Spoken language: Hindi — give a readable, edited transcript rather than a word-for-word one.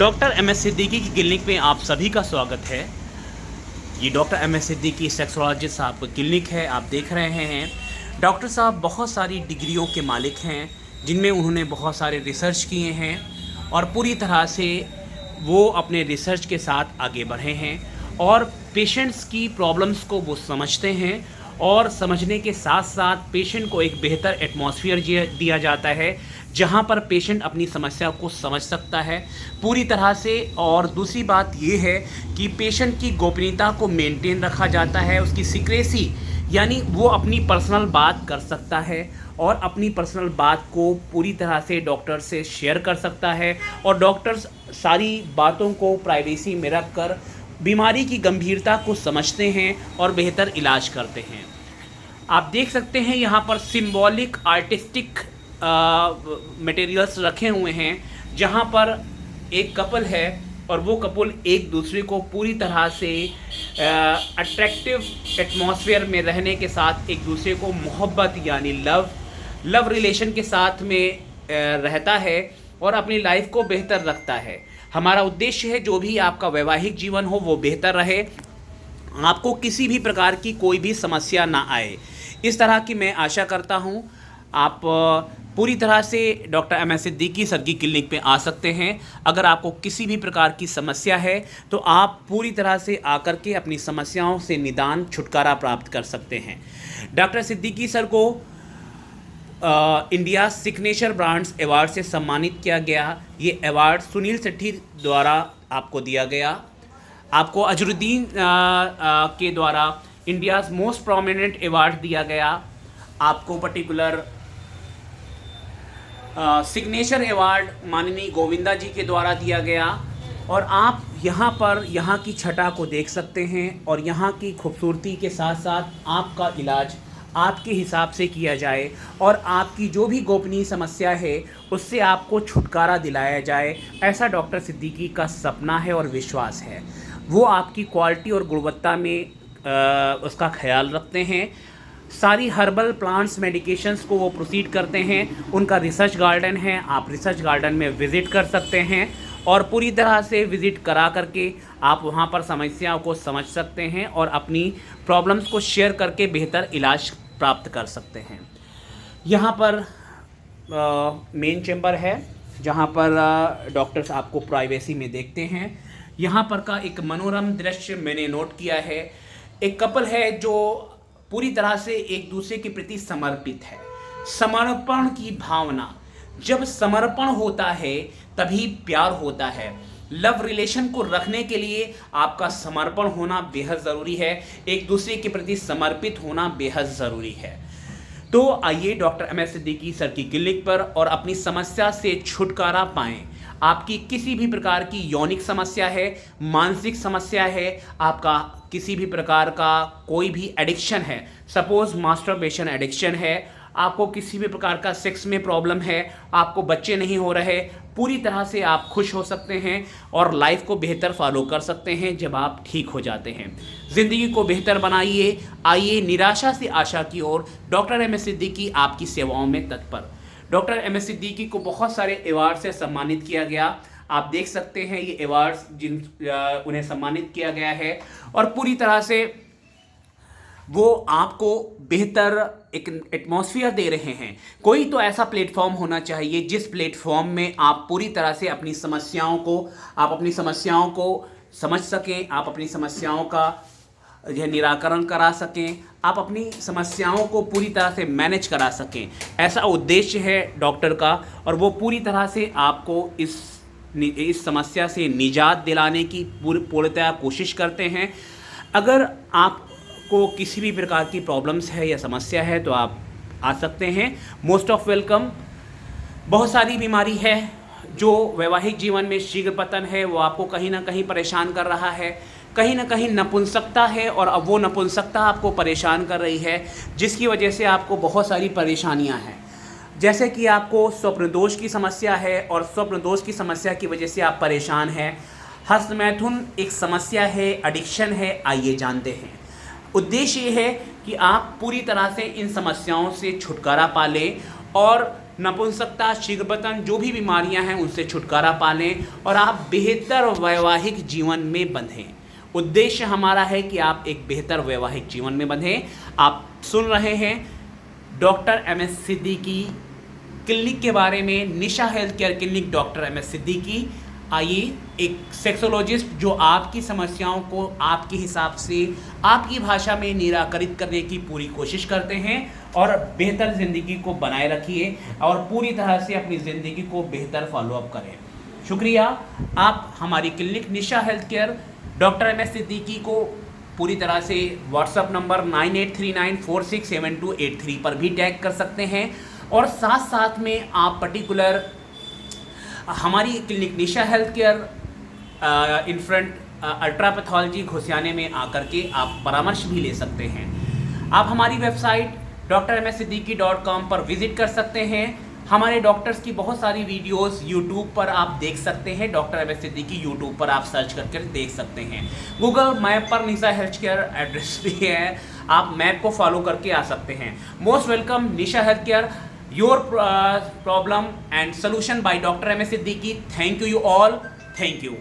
डॉक्टर एम एस सिद्दीकी की क्लिनिक में आप सभी का स्वागत है। ये doctor M S Siddiqui sexologist साहब का क्लिनिक है, आप देख रहे हैं। डॉक्टर साहब बहुत सारी डिग्रियों के मालिक हैं, जिनमें उन्होंने बहुत सारे रिसर्च किए हैं और पूरी तरह से वो अपने रिसर्च के साथ आगे बढ़े हैं और पेशेंट्स की प्रॉब्लम्स को वो समझते हैं और समझने के साथ साथ पेशेंट को एक बेहतर एटमॉस्फेयर दिया जाता है जहां पर पेशेंट अपनी समस्या को समझ सकता है पूरी तरह से। और दूसरी बात ये है कि पेशेंट की गोपनीयता को मेंटेन रखा जाता है, उसकी सीक्रेसी यानी वो अपनी पर्सनल बात कर सकता है और अपनी पर्सनल बात को पूरी तरह से डॉक्टर से शेयर कर सकता है और डॉक्टर्स सारी बातों को प्राइवेसी में रख कर बीमारी की गंभीरता को समझते हैं और बेहतर इलाज करते हैं। आप देख सकते हैं यहाँ पर सिंबॉलिक आर्टिस्टिक मटेरियल्स रखे हुए हैं, जहाँ पर एक कपल है और वो कपल एक दूसरे को पूरी तरह से अट्रैक्टिव एटमॉस्फेयर में रहने के साथ एक दूसरे को मोहब्बत यानी लव रिलेशन के साथ में रहता है और अपनी लाइफ को बेहतर रखता है। हमारा उद्देश्य है जो भी आपका वैवाहिक जीवन हो वो बेहतर रहे, आपको किसी भी प्रकार की कोई भी समस्या ना आए, इस तरह की मैं आशा करता हूँ। आप पूरी तरह से doctor M S Siddiqui sir की क्लिनिक पे आ सकते हैं। अगर आपको किसी भी प्रकार की समस्या है तो आप पूरी तरह से आकर के अपनी समस्याओं से निदान छुटकारा प्राप्त कर सकते हैं। डॉक्टर सिद्दीकी सर को इंडिया सिग्नेचर ब्रांड्स अवार्ड से सम्मानित किया गया। ये अवार्ड सुनील सेट्टी द्वारा आपको दिया गया। आपको अजरुद्दीन के द्वारा इंडियाज़ मोस्ट प्रोमिनेंट अवार्ड दिया गया। आपको पर्टिकुलर सिग्नेचर अवार्ड माननीय गोविंदा जी के द्वारा दिया गया। और आप यहाँ पर यहाँ की छटा को देख सकते हैं और यहाँ की खूबसूरती के साथ साथ आपका इलाज आपके हिसाब से किया जाए और आपकी जो भी गोपनीय समस्या है उससे आपको छुटकारा दिलाया जाए, ऐसा डॉक्टर सिद्दीकी का सपना है और विश्वास है। वो आपकी क्वालिटी और गुणवत्ता में उसका ख्याल रखते हैं। सारी हर्बल प्लांट्स मेडिकेशंस को वो प्रोसीड करते हैं। उनका रिसर्च गार्डन है, आप रिसर्च गार्डन में विज़िट कर सकते हैं और पूरी तरह से विज़िट करा करके आप वहाँ पर समस्याओं को समझ सकते हैं और अपनी प्रॉब्लम्स को शेयर करके बेहतर इलाज प्राप्त कर सकते हैं। यहाँ पर मेन चैम्बर है जहाँ पर डॉक्टर्स आपको प्राइवेसी में देखते हैं। यहाँ पर का एक मनोरम दृश्य मैंने नोट किया है। एक कपल है जो पूरी तरह से एक दूसरे के प्रति समर्पित है। समर्पण की भावना, जब समर्पण होता है तभी प्यार होता है। लव रिलेशन को रखने के लिए आपका समर्पण होना बेहद ज़रूरी है, एक दूसरे के प्रति समर्पित होना बेहद ज़रूरी है। तो आइए doctor M S Siddiqui sir की क्लिनिक पर और अपनी समस्या से छुटकारा पाएं। आपकी किसी भी प्रकार की यौनिक समस्या है, मानसिक समस्या है, आपका किसी भी प्रकार का कोई भी एडिक्शन है, सपोज मास्टरबेशन एडिक्शन है, आपको किसी भी प्रकार का सेक्स में प्रॉब्लम है, आपको बच्चे नहीं हो रहे, पूरी तरह से आप खुश हो सकते हैं और लाइफ को बेहतर फॉलो कर सकते हैं जब आप ठीक हो जाते हैं। ज़िंदगी को बेहतर बनाइए। आइए निराशा से आशा की ओर। डॉक्टर एम एस सिद्दीकी आपकी सेवाओं में तत्पर। डॉक्टर एम एस सिद्दीकी को बहुत सारे अवार्ड से सम्मानित किया गया। आप देख सकते हैं ये अवार्ड्स उन्हें सम्मानित किया गया है और पूरी तरह से वो आपको बेहतर एक एटमॉस्फेयर दे रहे हैं। कोई तो ऐसा प्लेटफॉर्म होना चाहिए जिस प्लेटफॉर्म में आप पूरी तरह से अपनी समस्याओं को समझ सकें, आप अपनी समस्याओं का यह निराकरण करा सकें, आप अपनी समस्याओं को पूरी तरह से मैनेज करा सकें। ऐसा उद्देश्य है डॉक्टर का और वो पूरी तरह से आपको इस समस्या से निजात दिलाने की पूर्णतः कोशिश करते हैं। अगर आपको किसी भी प्रकार की प्रॉब्लम्स है या समस्या है तो आप आ सकते हैं। Most of welcome. बहुत सारी बीमारी है जो वैवाहिक जीवन में शीघ्र पतन है, वो आपको कहीं ना कहीं परेशान कर रहा है। कहीं ना कहीं नपुंसकता है और अब वो नपुंसकता आपको परेशान कर रही है, जिसकी वजह से आपको बहुत सारी परेशानियां हैं। जैसे कि आपको स्वप्न दोष की समस्या है और स्वप्न दोष की समस्या की वजह से आप परेशान हैं। हस्तमैथुन एक समस्या है, एडिक्शन है। आइए जानते हैं। उद्देश्य ये है कि आप पूरी तरह से इन समस्याओं से छुटकारा पा लें और नपुंसकता, शीघ्रपतन, जो भी बीमारियां हैं उनसे छुटकारा पा लें और आप बेहतर वैवाहिक जीवन में बंधें। उद्देश्य हमारा है कि आप एक बेहतर वैवाहिक जीवन में बंधें। आप सुन रहे हैं डॉक्टर एम.एस. सिद्दीकी क्लिनिक के बारे में, Nisha health care clinic doctor M S. Siddiqui. आइए, एक सेक्सोलॉजिस्ट जो आपकी समस्याओं को आपके हिसाब से आपकी भाषा में निराकरित करने की पूरी कोशिश करते हैं और बेहतर ज़िंदगी को बनाए रखिए और पूरी तरह से अपनी ज़िंदगी को बेहतर फॉलोअप करें। शुक्रिया। आप हमारी clinic Nisha health care doctor M S. Siddiqui को पूरी तरह से व्हाट्सएप नंबर 9839467283 पर भी टैग कर सकते हैं और साथ साथ में आप पर्टिकुलर हमारी clinic Nisha health care in front ultrapathology घोसियाने में आकर के आप परामर्श भी ले सकते हैं। आप हमारी वेबसाइट drmssiddiqui.com पर विजिट कर सकते हैं। हमारे डॉक्टर्स की बहुत सारी वीडियोस यूट्यूब पर आप देख सकते हैं। Doctor M S. सिद्दीकी यूट्यूब पर आप सर्च करके देख सकते हैं। गूगल मैप पर निशा हेल्थ केयर एड्रेस भी है, आप मैप को फॉलो करके आ सकते हैं। Most welcome Nisha health care, your problem and solution by doctor M S. Siddiqui. Thank you all, thank you.